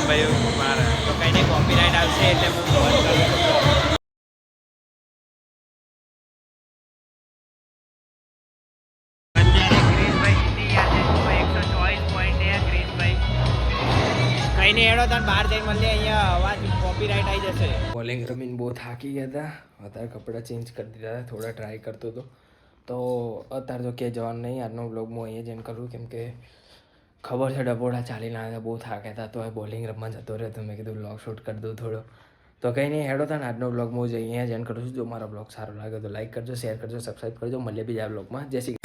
ભાઈ મારા તો કંઈ નહીં કોપીરાઇટ આવશે એટલે હું બંધ કરું છું. કઈ નહીં હેડો તને બહાર જઈને મળીએ અહીંયા અવાજ કોપીરાઇટ આવી જશે. બોલિંગ રમીને બહુ થાકી ગયા હતા. અત્યારે કપડાં ચેન્જ કરી દીધા હતા, થોડા ટ્રાય કરતો હતો. તો અત્યારે તો ક્યાંય જવાનું નહીં. આજનો બ્લોગ હું અહીંયા જઈને કરું, કેમ કે ખબર છે ડબોડા ચાલીને આવ્યા બહુ થાક્યા હતા. તો એ બોલિંગ રમવા જતો રહ્યો તો મેં કીધું બ્લોગ શૂટ કરી દઉં થોડો. તો કંઈ નહીં હેડો થાય ને આજનો બ્લોગ હું અહીંયા જઈને કરું છું. જો મારો બ્લોગ સારો લાગે તો લાઈક કરજો, શેર કરજો, સબસ્ક્રાઈબ કરજો. મળીએ બીજા બ્લોગમાં. જય શ્રી